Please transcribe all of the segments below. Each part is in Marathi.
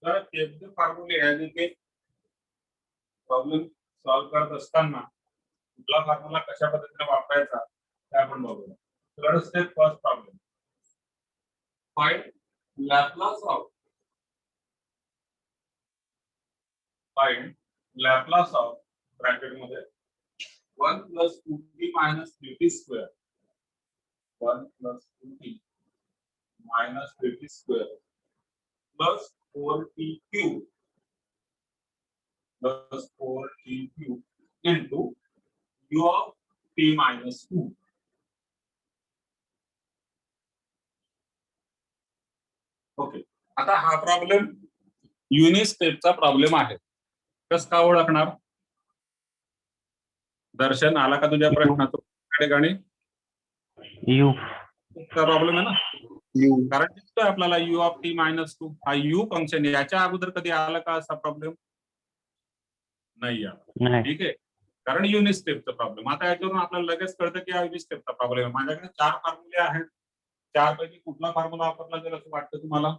तर ते फॉर्म्युले आहे ते प्रॉब्लेम सॉल्व्ह करत असताना कुठला फॉर्म्युला कशा पद्धतीने वापरायचा ते आपण बघूया. Third step first problem. Find Laplace of bracket मध्ये 1 + 2t - 3t square 1 + 2t - 3t square plus 4t cube into u of t - 2. Okay. आता हा प्रॉब्लेम युनिट स्टेपचा प्रॉब्लेम आहे. कस का ओळखणार? दर्शन आला का तुझ्या प्रश्नाचा ठिकाणी? यू प्रॉब्लेम आहे ना, कारण दिसतोय आपल्याला u of t - 2 हा u फंक्शन याच्या अगोदर कधी आला का असा प्रॉब्लेम? नाही आला. ठीक आहे, कारण युनिट स्टेपचा प्रॉब्लेम. आता याच्यावरून आपल्याला लगेच कळतं की हा युनिट स्टेपचा प्रॉब्लेम आहे. माझ्याकडे 4 फॉर्म्युले आहेत. 4 पैकी कुठला फॉर्म्युला वापरला जाईल असं वाटतं तुम्हाला?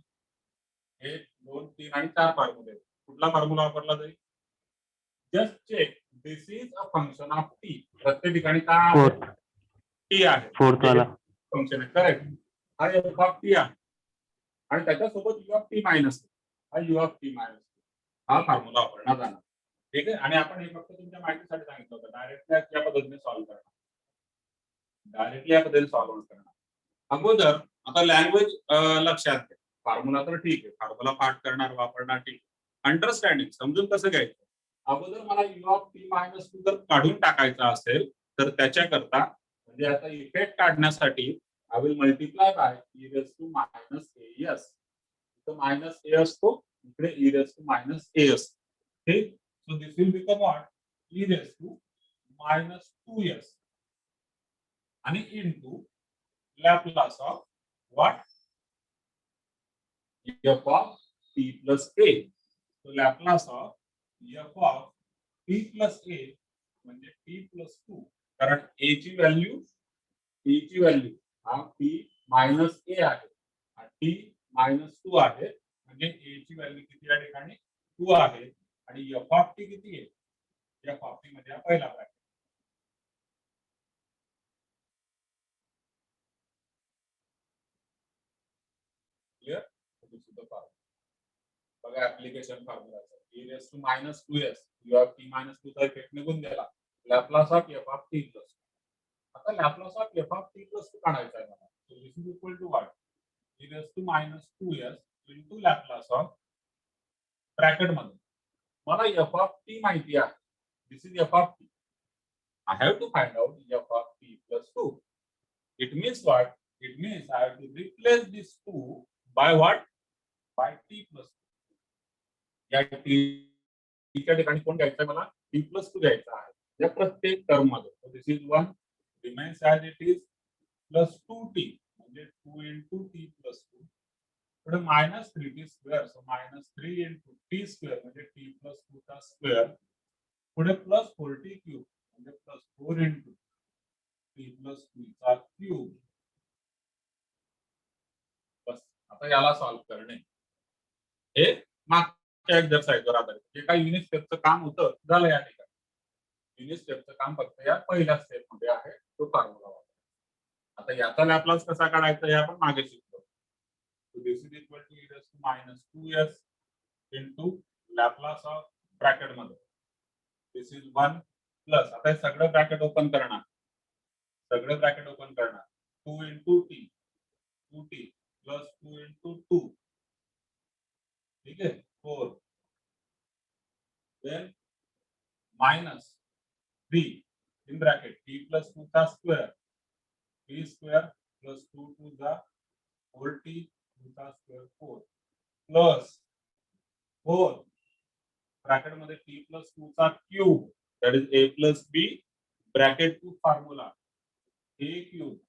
1, 2, 3 आणि 4 फॉर्म्युले. कुठला फॉर्म्युला वापरला जाईल? Just check this is a function of t. प्रत्येक ठिकाणी काय आहे? टी आहे. फोर्थ वाला फंक्शन आहे. करेक्ट. हा एफ ऑफ टी आहे आणि त्याच्यासोबत यू ऑफ टी मायनस हा यू ऑफ टी मायनस हा फॉर्म्युला वापरण्यात आला. ठीक आहे, आणि आपण हे फक्त तुमच्या माहितीसाठी सांगितलं होतं. डायरेक्टली या पद्धतीने सॉल्व्ह करणार. अगोदर आता लँग्वेज लक्षात घ्या. फॉर्म्युला तर ठीक आहे, फॉर्म्युला पाठ करणार वापरणार ठीक. अंडरस्टँडिंग समजून कसं घ्यायचं. अगोदर मला यू ऑफ टी मायनस 2 जर काढून टाकायचा असेल तर त्याच्याकरता म्हणजे आता इफेक्ट काढण्यासाठी I will multiply by e raised to minus as. So minus a असतो, इकडे e raised to minus a असतो. ठीक. So this will become what? E raised to minus 2s आणि into Laplace of what? f of t plus a. So Laplace of f of t plus a म्हणजे t plus 2. कारण a ची व्हॅल्यू हा t मायनस a आहे, हा t मायनस 2 आहे, म्हणजे a ची व्हॅल्यू किती या ठिकाणी 2 आहे आणि f ऑफ t किती आहे? f ऑफ t मध्ये हा पहिला ब्रॅकेट. क्लियर? बघा application फॉर्म्युलाचा e raised to minus 2s u of t minus 2 चा इफेक्ट निघून गेला. Laplace of f of t plus. आता Laplace of f of t plus काढायचा आहे मला. So this is equal to what? e raised to minus 2s into Laplace of bracket मध्ये मला f of t माहिती आहे. This is f of t. I have to find out f of t plus 2. It means what? It means I have to replace this 2 by what? By t plus 2. या टीच्या ठिकाणी कोण घ्यायचं आहे मला? t plus 2 घ्यायचा आहे या प्रत्येक टर्म मध्ये. So this is 1 remains as it is plus 2t म्हणजे 2 into t plus 2. पुढे minus 3t square. So minus 3 into t square म्हणजे t plus 2 चा स्क्वेअर. पुढे plus 4t क्यूब म्हणजे plus 4 into t plus 2 चा क्यूब. बस आता याला सॉल्व्ह करणे हे मागच्या एक्सरसाइजवर आधारित. जे काही युनिट स्टेपचं काम होतं झालं या ठिकाणी. युनिट स्टेपचं काम फक्त या पहिल्या स्टेप मध्ये आहे, तो फॉर्म्युला वापरा. आता याचा लॅपलास कसा काढायचा हे आपण मागे शिकलो. So this is equal to e raised to minus 2s into Laplace of bracket मध्ये. This is 1 plus आता हे सगळं ब्रॅकेट ओपन करणार. 2 into t 2t plus 2 into 2. ठीक है 4 then minus 3 in bracket t plus 2 का square t square plus 2 to the 4t 2 का स्क्वायर 4 plus 4 ब्रॅकेट मध्ये t plus 2 का cube that is a plus b bracket to formula a cube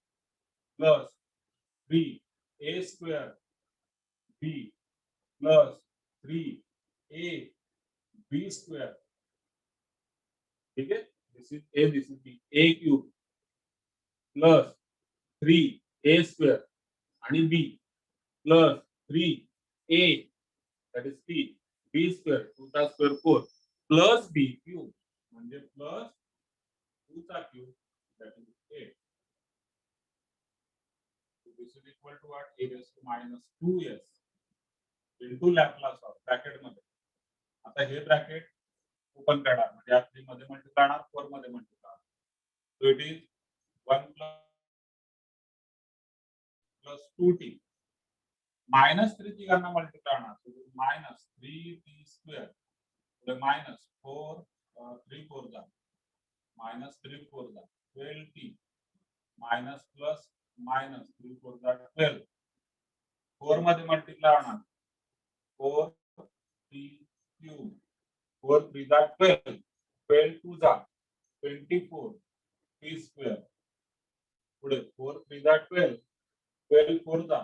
plus 3 a square b plus 3 a b square. ठीक है, this is a this is b. a cube plus 3 a square आणि b plus 3 a that is t b square 2 चा स्क्वेअर 4 प्लस बी क्यूब म्हणजे प्लस 2 चा cube that is 8. This is equal to what e raise to minus 2s into Laplace of bracket मध्ये. आता हे ब्रॅकेट ओपन करणार म्हणजे या 3 मध्ये मल्टिप्लाय करणार 4 मध्ये मल्टिप्लाय करणार. So it is 1 plus 2t minus 3 ची गणना मल्टिप्लाय करणार. सो मायनस 3t स्क्वेअर पुढे मायनस 4 3 4 जा मायनस 3 4 जा 12t मायनस प्लस मायनस 3 4 जा 12 4 मध्ये मल्टिप्लाय होणार 4t क्यूब 4 3 जा 12 12 2 जा 24 t स्क्वेअर पुढे 4 3 जा 12 12 4 जा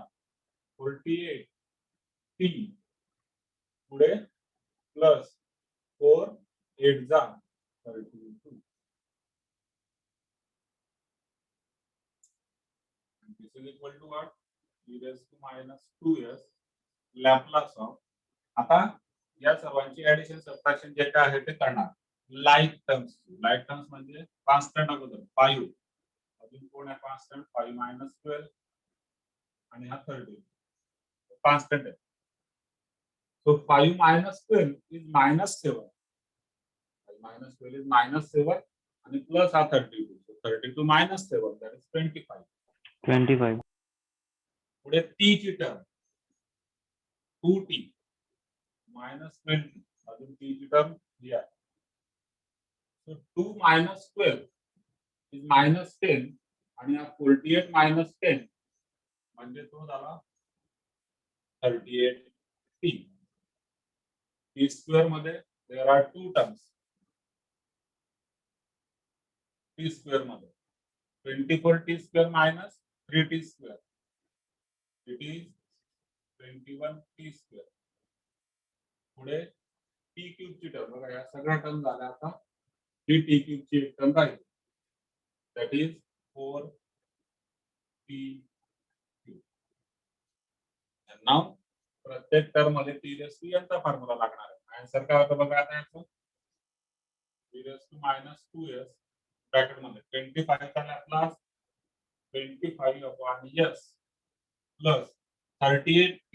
48 t पुढे प्लस 4 8 जा 32. This is equal to what? E raised to minus 2s Laplace of. आता या सर्वांची ऍडिशन सबट्रॅक्शन जे काय आहे ते करणार. लाईक टर्म्स म्हणजे कॉन्स्टंट अगोदर 5 अजून कोण आहे कॉन्स्टंट 5 मायनस 12 आणि हा 30 कॉन्स्टंट आहे. So 5 minus 12 is minus 7 minus 12 is minus 7 आणि प्लस हा 32 सो 32 मायनस 7 दॅट इज 25 25 पुढे टी ची टर्म 2t मायनस 20 अजून टी ची टर्म ही आहे. सो 2 मायनस 12 इज मायनस 10 आणि हा 48 मायनस 10 म्हणजे तो झाला 38t. टी स्क्वेअर मध्ये there are 2 terms t square मध्ये 24t square minus 3t square it is 21t square. पुढे टी क्यूब ची टर्म बघा या सगळ्या टर्म झाल्या. आता ही टी क्यूब ची एक टर्म राहील दॅट इज 4t क्यूब. नाव प्रत्येक टर्म मध्ये टी रेस टू यांचा फॉर्म्युला लागणार आहे. आन्सर काय होतं बघा आता याचं t raise to minus 2s bracket मध्ये 25 चा Laplace 25 upon s plus 38t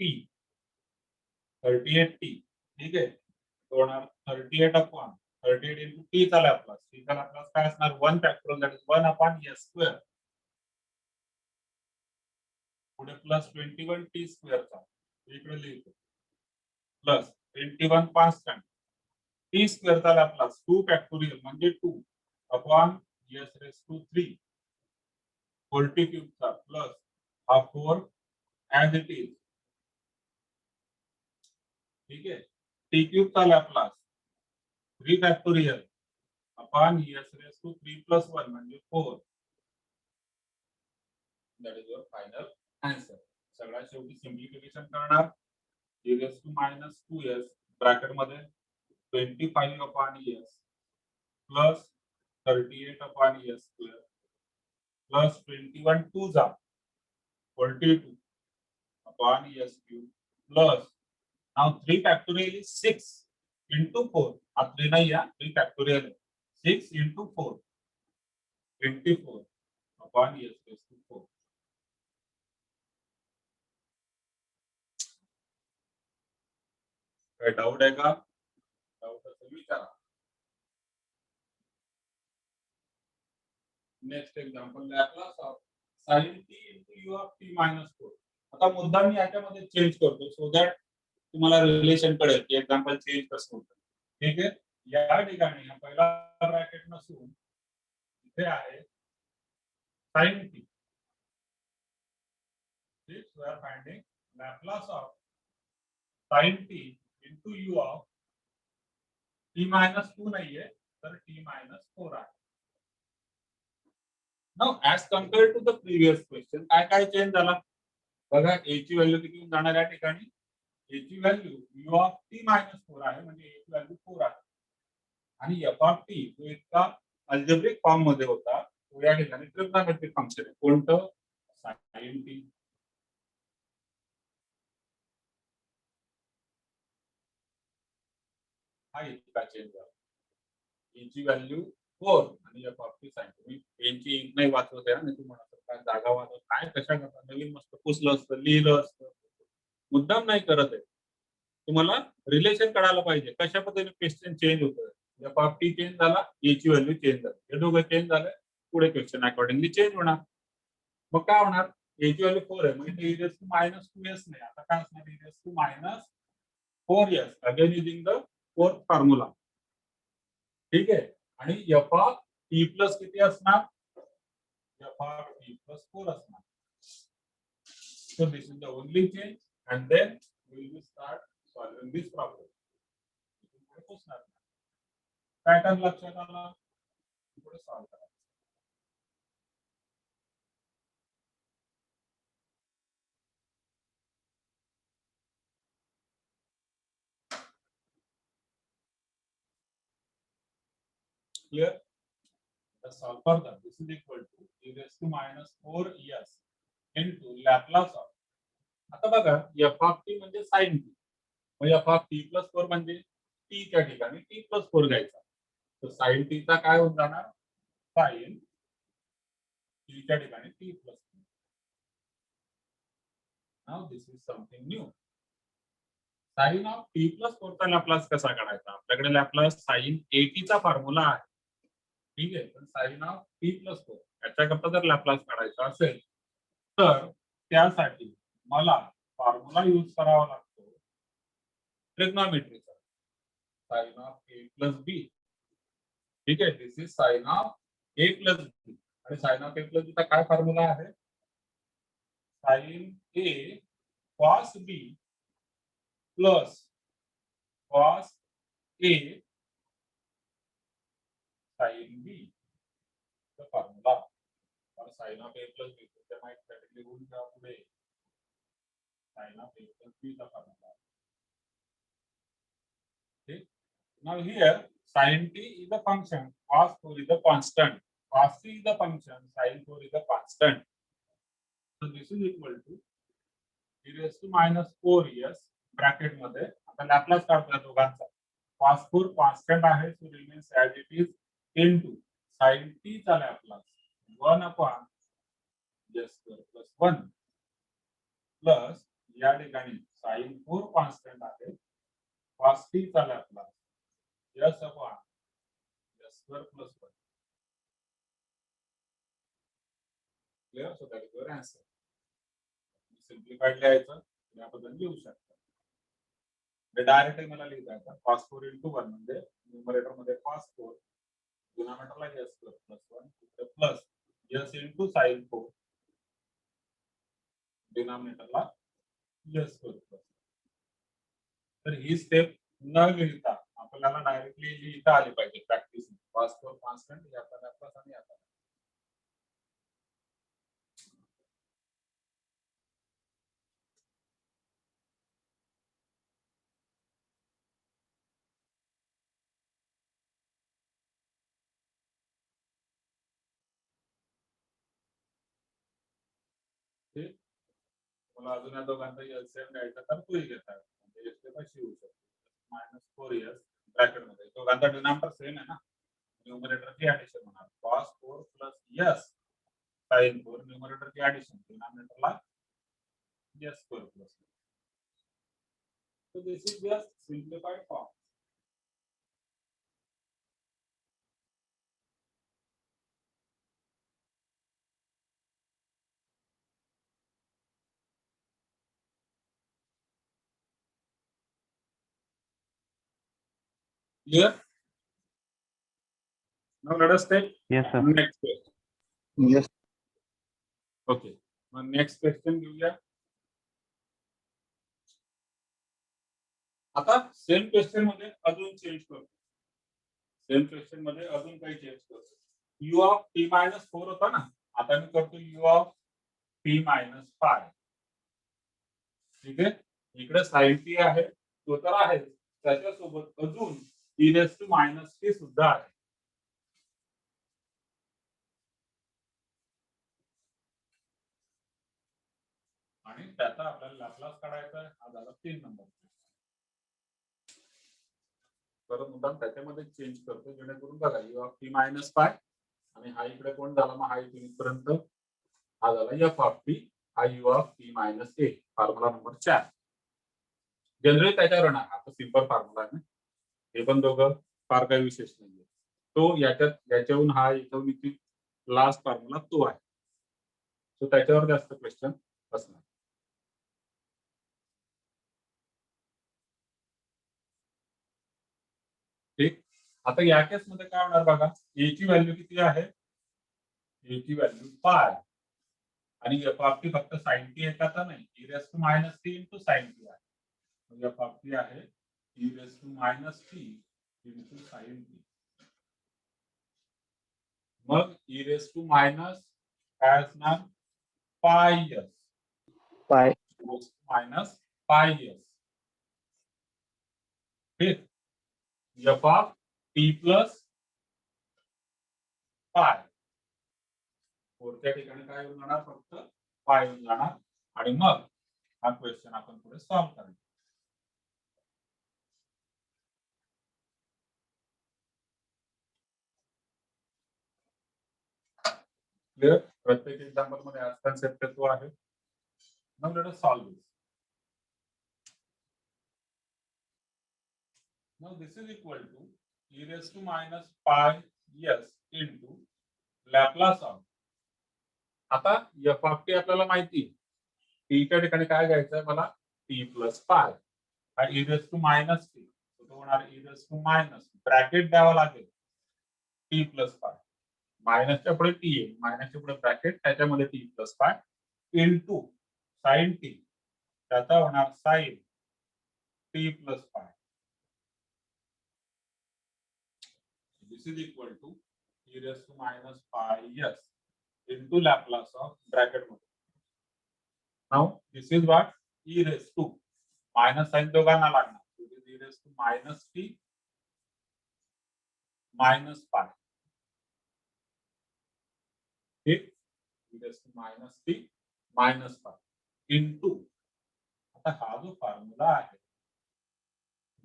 ठीक आहे. तो होणार 38 अपॉन 38 इंटू टी चा लॅप्लास काय असणार 1 factorial that is 1 upon s square पुढे प्लस 21t स्क्वेअर चा इकडे लिहितो प्लस 21 कॉन्स्टंट टी स्क्वेअर चा लॅप्लास 2 फॅक्टोरियल म्हणजे 2 upon s raise to 3 40 cube चा प्लस हा 4 ऍज इट इज ठीक है. टी क्यूब का Laplace 3 factorial upon s raise to 3 plus 1 म्हणजे 4 that is your final answer. सगळ्यात शेवटी सिम्प्लिफिकेशन करणार e raise to minus 2s bracket मध्ये 25 upon s plus 38 upon s square plus 21 2 जा 42 upon s cube plus now 3 factorial is 6 into 4 अब 3 नहीं है 3 factorial है 6 into 4 24 upon s raised to 4. काय डाउट है का? डाउट असेल विचारा. Next example Laplace of sin t into u of t minus 4. आता मुद्दा मी याच्यामध्ये चेंज करतो सो दॅट तुम्हाला रिलेशन कळेल की एक्झाम्पल चेंज कसं होतं. ठीक आहे. या ठिकाणी पहिला ब्रॅकेट नसून इथे आहे sin t. This we are finding Laplace of sin t into u of t minus 2 नहीं है तर t minus 4 आहे. Now as compared to the previous question काय काय चेंज झाला बघा a ची व्हॅल्यू किती जाणार या ठिकाणी a ची value u of t minus 4 आहे म्हणजे a ची व्हॅल्यू 4 आहे आणि f of t जो इतका अल्जेब्रिक फॉर्म मध्ये होता तो या ठिकाणी ट्रिग्नोमेट्रिक फंक्शन आहे. कोणतं sin t हा इतका चेंज झाला. ची व्हॅल्यू 4 आणि एफ ऑफ टी साइन. तुम्ही पेनची इंक नाही वाचवत आहे आणि तुम्ही म्हणत काय जागा वाचवत काय कशा करता नवीन मस्त पुसलं असतं लिहिलं असतं. मुद्दाम नाही करत आहे. तुम्हाला रिलेशन कळायला पाहिजे कशा पद्धतीने क्वेश्चन चेंज होतं. एफ ऑफ टी चेंज झाला ची व्हॅल्यू चेंज झाली. हे दोघं चेंज झाले पुढे क्वेश्चन अकॉर्डिंगली चेंज होणार. मग काय होणार ची व्हॅल्यू 4 आहे म्हणजे -2s नाही आता काय असणार -4s again using the fourth formula. ठीक आहे आणि एफ ऑफ टी प्लस किती असणार एफ ऑफ टी प्लस 4 असणार. So this is the only change and then we will start solving this problem. Pattern लक्षात आला पुढे सॉल्व करा. Clear? Let's solve further. This is equal to e raised to -4s into Laplace of. आता बघा एफ ऑफ टी म्हणजे साइन टी. मग एफ ऑफ टी प्लस 4 म्हणजे टी च्या ठिकाणी टी प्लस 4 घ्यायचा. तर साइन टी चा काय होऊन जाणार साइन टी च्या ठिकाणी t plus 4. Now this is something new. Sine of t plus 4 चा लॅप्लास कसा काढायचा आपल्याकडे लॅप्लास साइन एटी चा फॉर्म्युला आहे. ठीक आहे पण साइन ऑफ टी प्लस 4 याच्याकरता जर लॅप्लास काढायचा असेल तर त्यासाठी मला फॉर्म्युला यूज करावा लागतो ट्रिग्नोमेट्रीचा sine of A plus B. ठीक आहे this is sine of A plus B आणि sine of A plus B चा काय फॉर्म्युला आहे sine A cos B plus cos A sine B चा फॉर्म्युला और sine of A plus B त्या माहिती साठी लिहून ठेवा पुढे sin of a plus b चा फॉर्म्युला. ठीक. Now here sin t is a function, cos 4 is a constant, cos t is a function, sin 4 is a constant. So this is equal to e raised to -4s bracket मध्ये आता लॅप्लास काढूया दोघांचा. cos 4 कॉन्स्टंट आहे so remains as it is into sin t चा लॅप्लास 1/s² + 1 प्लस या ठिकाणी sin 4 कॉन्स्टंट आहे cos t चा Laplace s/s² + 1. Clear so that is your answer. Simplified लिहायचं या पद्धतीने लिहू शकता. हे डायरेक्टली मला लिहिता येतं cos 4 * 1 म्हणजे न्यूमरेटर मध्ये cos 4 डिनॉमिनेटरला s² + 1 इथे प्लस s * sin 4 डिनॉमिनेटरला s². तर ही स्टेप न लिहिता आपल्याला डायरेक्टली लिहिता आली पाहिजे प्रॅक्टिस cos 4 कॉन्स्टंट याचा लॅप्लास आणि याचा. ठीक. मला अजून या दोघांचा एलसीएम घ्यायचा तर तोही घेता म्हणजे एस कशी होऊ शकते -4s ब्रॅकेट मध्ये दोघांचा डिनॉमिनेटर सेम आहे ना न्यूमरेटरची ऍडिशन होणार cos 4 + s sin 4 न्यूमरेटरची ऍडिशन डिनॉमिनेटरला s² + 1. So this is just simplified form. Clear? Now let us take Yes, sir. next question. Yes. Okay. Now next question घेऊया. आता सेम क्वेश्चन मध्ये अजून चेंज करतो. सेम क्वेश्चन मध्ये अजून काही चेंज करतो. u ऑफ t - 4 होता ना आता मी करतो u ऑफ t - 5. ठीक आहे इकडे sin t आहे तो तर आहे त्याच्यासोबत अजून e raised to -t सुद्धा आहे. आणि त्याचा आपल्याला लॅप्लास काढायचा आहे हा झाला 3 नंबर. परत मुद्दाम त्याच्यामध्ये चेंज करतो जेणेकरून बघा यू ऑफ टी मायनस पाय आणि हा इकडे कोण झाला मग हा इथून इथपर्यंत हा झाला एफ ऑफ टी हा you of T minus A formula number 4. Generally त्याच्यावर येणार आता सिंपल फॉर्म्युला आहे ना हे पण दोघं फार काही विशेष नाहीये. तो याच्याहून हा इथून इथे लास्ट फॉर्म्युला तो आहे. सो त्याच्यावर जास्त क्वेश्चन असणार. ठीक. आता या केसमध्ये काय होणार बघा ए ची व्हॅल्यू किती आहे ए ची व्हॅल्यू पाय आणि एफ ऑफ टी फक्त साइन टी आहे का नाही e raise to minus t into sine t आहे. एफ ऑफ टी आहे e raise to minus t into sine t. मग ई रेस टू मायनस काय असणार पाय S pi minus pi S. ठीक. एफ ऑफ टी प्लस पाय वरच्या ठिकाणी काय येऊन जाणार फक्त पाय येऊन जाणार आणि मग हा क्वेश्चन आपण पुढे सॉल्व्ह करायचा. क्लियर. प्रत्येक एक्झाम्पल मध्ये आज कन्सेप्ट तो आहे. Now let us solve this. Now this is equal to e raised to minus pi s into Laplace of. आता f of t आपल्याला माहिती t च्या ठिकाणी काय घ्यायचं मला t प्लस पाय हा e raised to minus t तो होणार e raised to minus bracket द्यावा लागेल t प्लस पाय मायनसच्या पुढे t आहे मायनसच्या पुढे ब्रॅकेट त्याच्यामध्ये t plus pi into sine T त्याचा होणार sine T plus pi. This is equal to E raise to minus pi S into Laplace of bracket मध्ये. Now this is what E raise to minus sine दोघांना लागणार E raise to minus T minus pi. ठीक. E raise to minus T minus pi into आता हा जो फॉर्म्युला आहे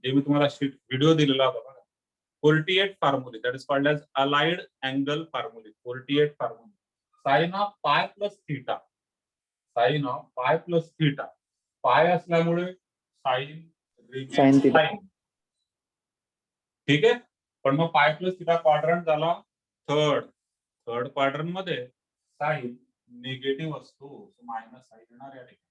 जे मी तुम्हाला व्हिडिओ दिलेला होता बघा 48 फॉर्म्युले that is called as allied angle फॉर्म्युले 48 फॉर्म्युले sine of pi plus theta sine of pi plus theta pi असल्यामुळे साइन Sin theta. साइन. ठीक आहे. पण मग पाय प्लस थीटा क्वाड्रंट झाला थर्ड क्वाड्रंट मध्ये साइन निगेटिव्ह असतो मायनस साइन येणार या ठिकाणी.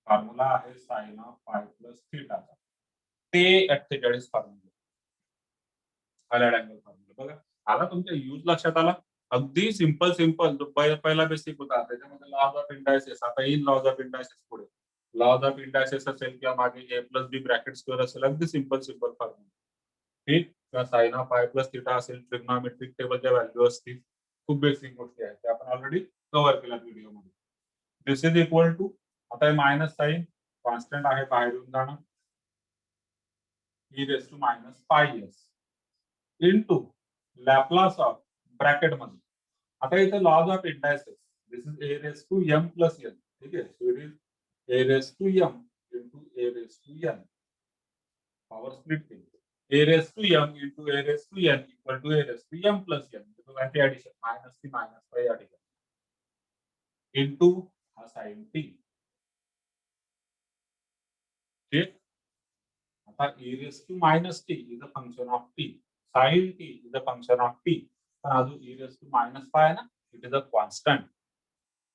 फॉर्म्युला आहे sign of pi plus theta ते 48 फॉर्म्युला अलाइड अँगल फॉर्म्युला बघा. आला तुमच्या यूज लक्षात आला. अगदी सिंपल जो पहिला बेसिक होता त्याच्यामध्ये लॉज ऑफ इंडायसेस आता येईल लॉज ऑफ इंडायसेस पुढे लॉज ऑफ इंडायसेस असेल किंवा मागे ए प्लस बी ब्रॅकेट स्क्वेअर असेल अगदी सिंपल फॉर्म्युला. ठीक. किंवा sign of pi plus theta असेल ट्रिग्नोमेट्रिक टेबलच्या व्हॅल्यू असतील खूप बेसिक गोष्टी आहेत त्या आपण ऑलरेडी कव्हर केल्या व्हिडिओमध्ये. दिस इज इक्वल टू आता मायनस साइन कॉन्स्टंट आहे बाहेर येऊन जाणार E raise to minus pi S into Laplace of bracket मध्ये आता इथे laws of indices this is A raise to M plus N. ठीक आहे. So it is A raise to M into A raise to N power split केली A raise to M into A raise to N equal to A raise to M plus N दोघांची ऍडिशन मायनस टी मायनस पाय या ठिकाणी इनटू हा साइन टी. ठीक. आता e raised to minus t is a function of t sin t is a function of t पण अजून e raised to minus पाय आहे ना it is a constant.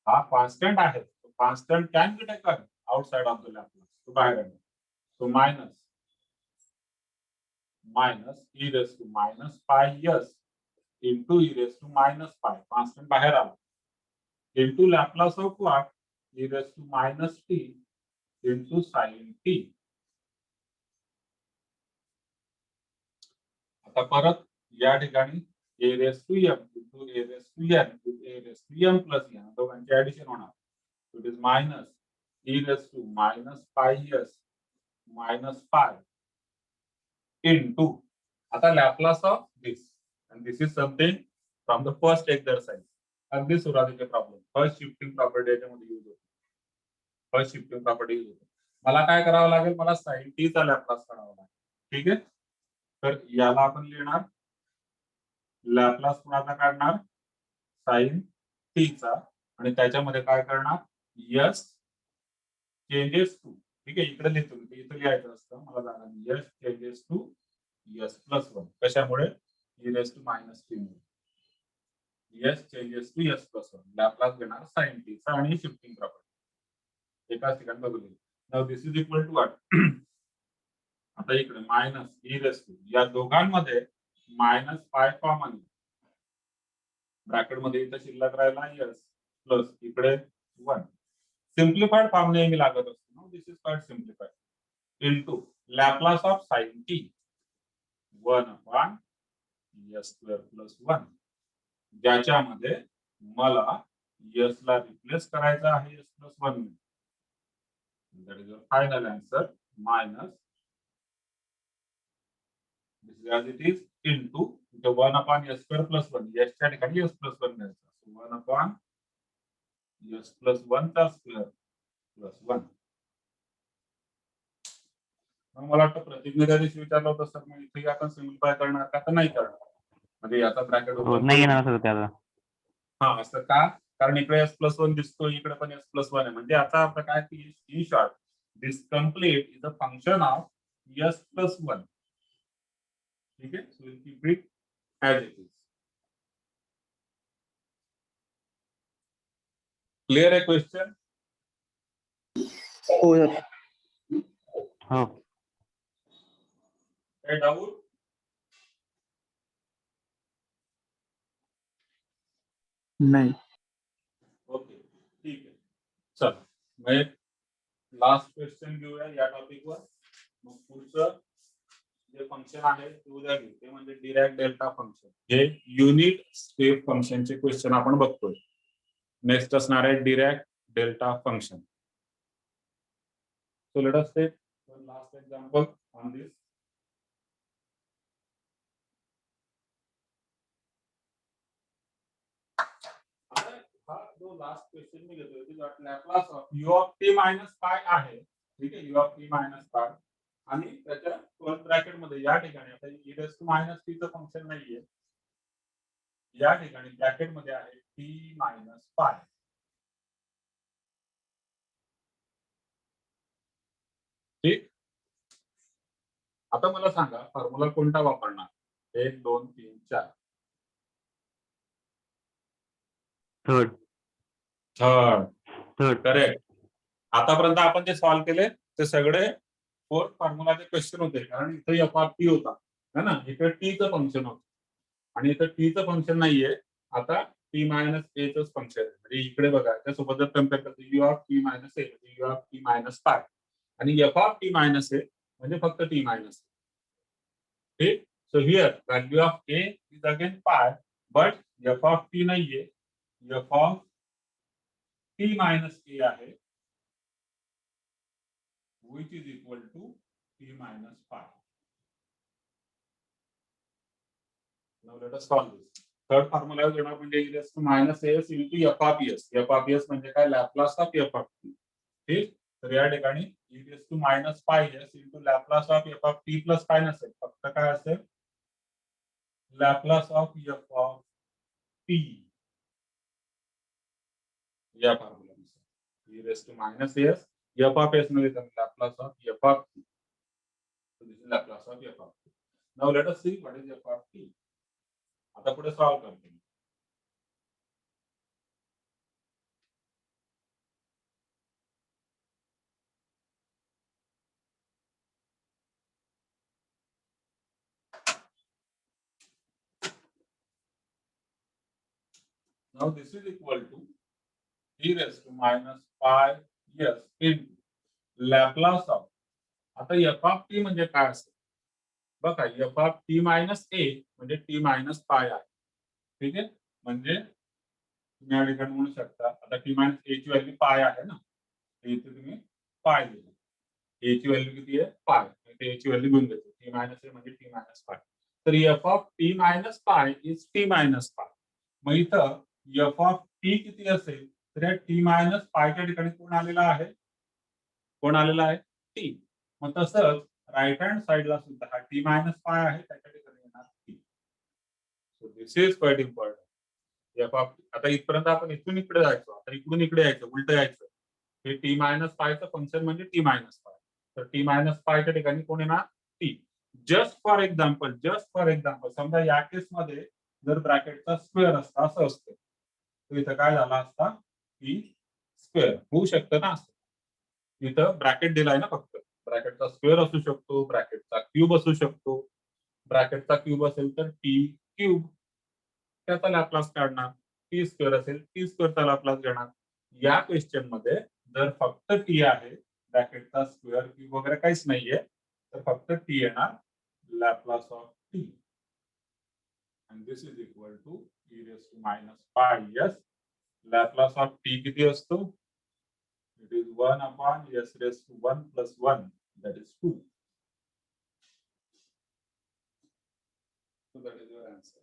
हा constant आहे so constant can be taken outside of the Laplace तो बाहेर आहे so minus e raised to minus pi s into e raised to minus pi constant बाहेर आला into Laplace of what e raised to minus t into sin t. आता परत या ठिकाणी A raise to M into A raise to N A raise to M plus N दोघांची ऍडिशन होणार it is minus E raise to minus pi S minus pi into आता Laplace of this and this is something from the first exercise अगदी सुरुवातीचे प्रॉब्लेम फर्स्ट शिफ्टिंग प्रॉपर्टी याच्यामध्ये यूज होतो फर्स्ट शिफ्टिंग प्रॉपर्टी यूज होतो. मला काय करावं लागेल, मला साइन टी चा लॅपलास काढावा लागेल. ठीक आहे. तर याला आपण लिहिणार लॅपलास कुणाचा काढणार, साइन टी चा, आणि त्याच्यामध्ये काय करणार, यस चेंजेस टू. ठीक आहे, इकडे लिहितो मी, इथे लिहायचं असतं मला जाणार, S changes to S plus one. कशामुळे, E raise to minus T मुळे. S changes to S plus one, Laplace घेणार साइन टी चा आणि शिफ्टिंग प्रॉपर्टी एकाच ठिकाणी बघूया. Now this is equal to what, आता इकडे मायनस ई रेस टू, या दोघांमध्ये मायनस पाय कॉमन, ब्रॅकेट मध्ये इथं शिल्लक राहिला यस प्लस इकडे वन. सिम्प्लिफाइड फॉर्म नेहमी लागत असतो. Now this is quite simplified into Laplace of sine T 1 upon S square plus one, ज्याच्यामध्ये मला यस ला रिप्लेस करायचा आहे S plus one. That is your final answer minus this is as it is into 1 upon S square plus one, यसच्या ठिकाणी यस प्लस वन घ्यायचा. 1 अपॉन यस प्लस वन चा स्क्वेअर प्लस वन. मला वाटतं प्रतीकने त्या दिवशी विचारलं होतं सर, मग इथे आपण सिम्प्लिफाय करणार का, तर नाही करणार, म्हणजे याचा ब्रॅकेट नाही येणार सर त्याला. हा, असं का, कारण इकडे एस प्लस वन दिसतो, इकडे पण एस प्लस वन आहे, म्हणजे याचा अर्थ काय की in short this complete is a function of S plus one. ठीक आहे, so will keep it as it is. Clear आहे क्वेश्चन? हो सर. हो. काही डाऊट? नाही. ओके, ठीक आहे. चल मग एक लास्ट क्वेश्चन घेऊया या टॉपिकवर. मग पुढचं जे फंक्शन आहे ते उद्या घेऊ, ते म्हणजे डिरॅक डेल्टा फंक्शन. हे युनिट स्टेप फंक्शनचे क्वेश्चन आपण बघतोय. नेक्स्ट असणार आहे Dirac delta function. So let us take one last example on this. हा जो लास्ट क्वेश्चन मी घेतोय की dot Laplace of u of t minus pi आहे. ठीक आहे, u of t minus pi, आणि त्याच्या फर्स्ट ब्रॅकेट मध्ये या ठिकाणी आता e raise to minus t चं फंक्शन नाहीये, या ठिकाणी ब्रॅकेट मध्ये आहे t मायनस पाय. ठीक, आता मला सांगा फॉर्म्युला कोणता वापरणार, 1 2 3 4. थर्ड. Third correct. आतापर्यंत आपण जे सॉल्व्ह केले ते सगळे फोर्थ फॉर्म्युलाचे क्वेश्चन होते, कारण इथे एफ ऑफ टी होता है ना, इथे टी चं फंक्शन होतं आणि इथे टी चं फंक्शन नाहीये. आता टी मायनस ए च फंक्शन आहे, म्हणजे इकडे बघा त्यासोबत जर कम्पेअर करतो यू ऑफ टी मायनस ए म्हणजे यू ऑफ टी मायनस पाय, आणि एफ ऑफ टी मायनस ए म्हणजे फक्त टी मायनस. ठीक, so here value of A is again पाय, बट एफ ऑफ टी नाहीये, एफ ऑफ टी मायनस ए आहे, which is equal to t minus pi. Now let us solve this. Third formula is म्हणजे e raised to minus as into f of s. f of s म्हणजे काय, Laplace of f of t. ठीक, तर या ठिकाणी e raised to minus pi s into Laplace of f of t plus pi नसेल, फक्त काय असेल, Laplace of f of t. या फॉर्म्युलानुसार e raised to minus as f of s मध्ये Laplace of f of t. So this is Laplace of f of t. Now let us see what is f of t. आता पुढे सॉल्व करते. Now this is equal to e raised to minus pi s into Laplace of, आता f of t म्हणजे काय असेल बघा, f of t minus a म्हणजे t minus पाय आहे. ठीक आहे, म्हणजे तुम्ही या ठिकाणी म्हणू शकता, आता t minus a ची व्हॅल्यू पाय आहे ना, इथे तुम्ही पाय लिहिलं, a ची व्हॅल्यू किती आहे, पाय, a ची व्हॅल्यू घेऊन घेतो, t minus a म्हणजे t minus पाय. तर f of t minus पाय इज t minus पाय. मग इथं f of t किती असेल, तर या t minus पायच्या ठिकाणी कोण आलेला आहे, कोण आलेला आहे, टी. मग तसंच राईट हँड साइडला सुद्धा हा टी मायनस पाय आहे त्याच्या ठिकाणी येणार T. So this is quite important. आता इथपर्यंत आपण इथून इकडे जायचो, आता इकडून इकडे यायचं, उलट यायचं. हे टी मायनस पायचं फंक्शन म्हणजे टी मायनस पाय. तर टी मायनस पायच्या ठिकाणी कोण येणार टी. जस्ट फॉर एक्झाम्पल समजा या केसमध्ये जर ब्रॅकेटचा स्क्वेअर असता असं असतं तर इथं काय झाला असता टी स्क्वेअर होऊ शकतं ना असं. इथं ब्रॅकेट दिलाय ना फक्त. ब्रॅकेटचा स्क्वेअर असू शकतो, ब्रॅकेटचा क्यूब असू शकतो. ब्रॅकेटचा क्यूब असेल तर टी क्यूब त्याचा लॅपलास काढणार. टी स्क्वेअर असेल टी स्क्वेअरचा लॅपलास घेणार. या क्वेश्चन मध्ये जर फक्त टी आहे, ब्रॅकेटचा स्क्वेअर क्यूब वगैरे काहीच नाहीये, तर फक्त टी येणार Laplace of T. and this is equal to e raised to minus pi. Yes, Laplace of t किती असतो? It is 1 upon s raised to 1 plus 1, that is 2. So that is your answer.